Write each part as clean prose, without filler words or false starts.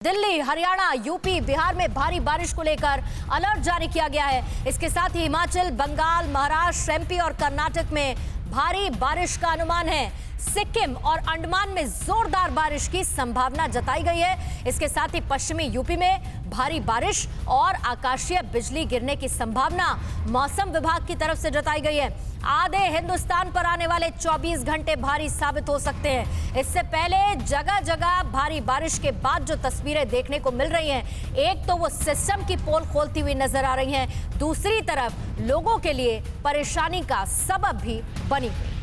Delhi, Haryana, UP, Bihar में भारी बारिश को लेकर अलर्ट जारी किया गया है। इसके साथ ही हिमाचल, बंगाल, महाराष्ट्र, एमपी और कर्नाटक में भारी बारिश का अनुमान है। सिक्किम और अंडमान में जोरदार बारिश की संभावना जताई गई है। इसके साथ ही पश्चिमी यूपी में भारी बारिश और आकाशीय बिजली गिरने की संभावना मौसम विभाग की तरफ से जताई गई है। आधे हिंदुस्तान पर आने वाले 24 घंटे भारी साबित हो सकते हैं। इससे पहले जगह जगह भारी बारिश के बाद जो तस्वीरें देखने को मिल रही हैं, एक तो वो सिस्टम की पोल खोलती हुई नजर आ रही हैं, दूसरी तरफ लोगों के लिए परेशानी का सबब भी बनी हुई।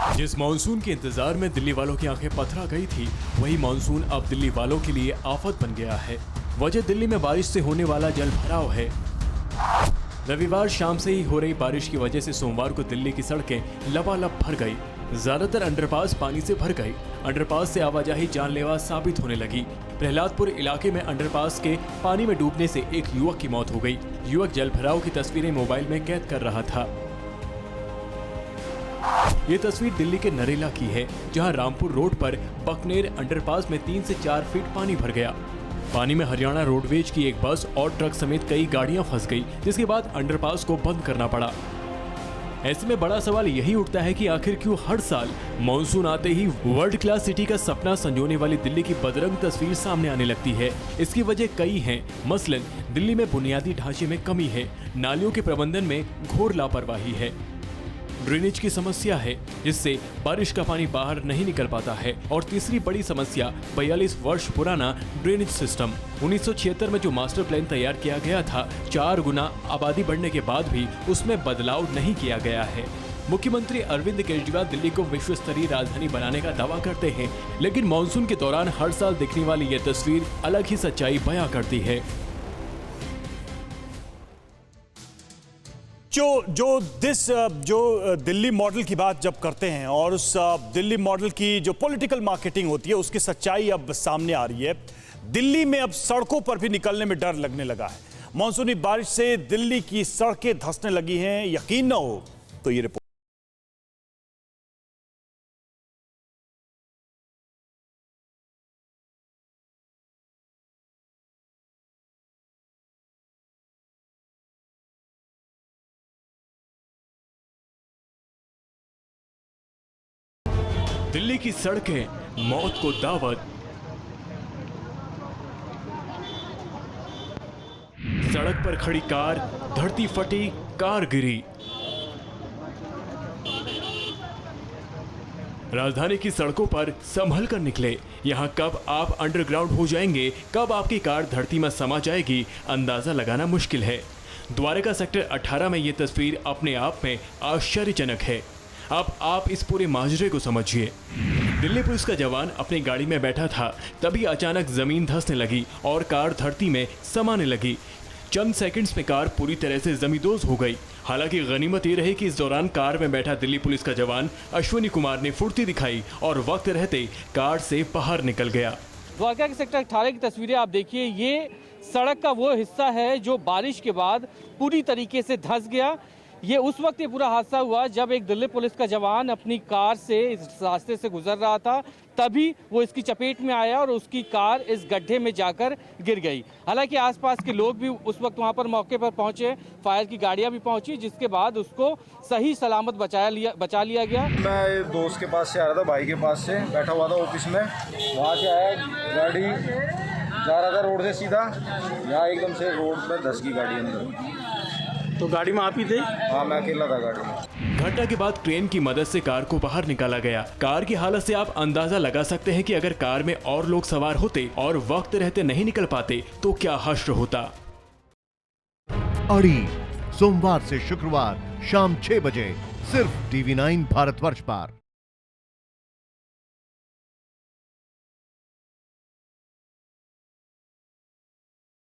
जिस मानसून के इंतजार में दिल्ली वालों की आंखें पथरा गई थी, वही मानसून अब दिल्ली वालों के लिए आफत बन गया है। वजह दिल्ली में बारिश से होने वाला जल भराव है। रविवार शाम से ही हो रही बारिश की वजह से सोमवार को दिल्ली की सड़कें लबालब भर गई। ज्यादातर अंडरपास पानी से भर गई। अंडरपास से आवाजाही जानलेवा साबित होने लगी। प्रहलादपुर इलाके में अंडरपास के पानी में डूबने से एक युवक की मौत हो गई। युवक जल भराव की तस्वीरें मोबाइल में कैद कर रहा था। ये तस्वीर दिल्ली के नरेला की है, जहां रामपुर रोड पर बकनेर अंडरपास में 3 से 4 फीट पानी भर गया। पानी में हरियाणा रोडवेज की एक बस और ट्रक समेत कई गाड़ियां फंस गई, जिसके बाद अंडरपास को बंद करना पड़ा। ऐसे में बड़ा सवाल यही उठता है कि आखिर क्यों हर साल मानसून आते ही वर्ल्ड क्लास सिटी का सपना संजोने वाली दिल्ली की बदरंग तस्वीर सामने आने लगती है। इसकी वजह कई हैं। मसलन दिल्ली में बुनियादी ढांचे में कमी है, नालियों के प्रबंधन में घोर लापरवाही है, ड्रेनेज की समस्या है जिससे बारिश का पानी बाहर नहीं निकल पाता है, और तीसरी बड़ी समस्या 42 वर्ष पुराना ड्रेनेज सिस्टम। 1976 में जो मास्टर प्लान तैयार किया गया था, 4 गुना आबादी बढ़ने के बाद भी उसमें बदलाव नहीं किया गया है। मुख्यमंत्री अरविंद केजरीवाल दिल्ली को विश्व स्तरीय राजधानी बनाने का दावा करते हैं, लेकिन मानसून के दौरान हर साल दिखने वाली यह तस्वीर अलग ही सच्चाई बयां करती है। जो दिल्ली मॉडल की बात जब करते हैं और उस दिल्ली मॉडल की जो पॉलिटिकल मार्केटिंग होती है, उसकी सच्चाई अब सामने आ रही है। दिल्ली में अब सड़कों पर भी निकलने में डर लगने लगा है। मानसूनी बारिश से दिल्ली की सड़कें धंसने लगी हैं। यकीन न हो तो ये रिपोर्ट। दिल्ली की सड़कें मौत को दावत। सड़क पर खड़ी कार, धरती फटी, कार गिरी। राजधानी की सड़कों पर संभल कर निकले। यहाँ कब आप अंडरग्राउंड हो जाएंगे, कब आपकी कार धरती में समा जाएगी, अंदाजा लगाना मुश्किल है। द्वारका सेक्टर 18 में ये तस्वीर अपने आप में आश्चर्यजनक है। अब आप इस पूरे माजरे को समझिए। दिल्ली पुलिस का जवान अपनी गाड़ी में बैठा था, तभी अचानक जमीन धंसने लगी और कार धरती में समाने लगी। चंद सेकंड्स में कार पूरी तरह से जमींदोज हो गई। हालांकि गनीमत ये रही कि इस दौरान कार में बैठा दिल्ली पुलिस का जवान अश्विनी कुमार ने फुर्ती दिखाई और वक्त रहते कार से बाहर निकल गया। द्वारका के सेक्टर 18 की तस्वीरें आप देखिए। ये सड़क का वो हिस्सा है जो बारिश के बाद पूरी तरीके से धंस गया। ये उस वक्त ये पूरा हादसा हुआ जब एक दिल्ली पुलिस का जवान अपनी कार से इस रास्ते से गुजर रहा था, तभी वो इसकी चपेट में आया और उसकी कार इस गड्ढे में जाकर गिर गई। हालांकि आसपास के लोग भी उस वक्त वहां पर मौके पर पहुंचे, फायर की गाड़ियां भी पहुंची, जिसके बाद उसको सही सलामत बचा लिया गया। मैं दोस्त के पास से आ रहा था, भाई के पास से बैठा हुआ था ऑफिस में। वहाँ से आया, गाड़ी जा रहा था रोड से सीधा, यहाँ एकदम से रोड पर धस गई गाड़ी अंदर। तो गाड़ी में आप ही थे? हाँ, मैं अकेला था गाड़ी में। घटना के बाद क्रेन की मदद से कार को बाहर निकाला गया। कार की हालत से आप अंदाजा लगा सकते हैं कि अगर कार में और लोग सवार होते और वक्त रहते नहीं निकल पाते तो क्या हश्र होता। अड़ी सोमवार से शुक्रवार शाम 6 बजे सिर्फ TV9 भारतवर्ष पर।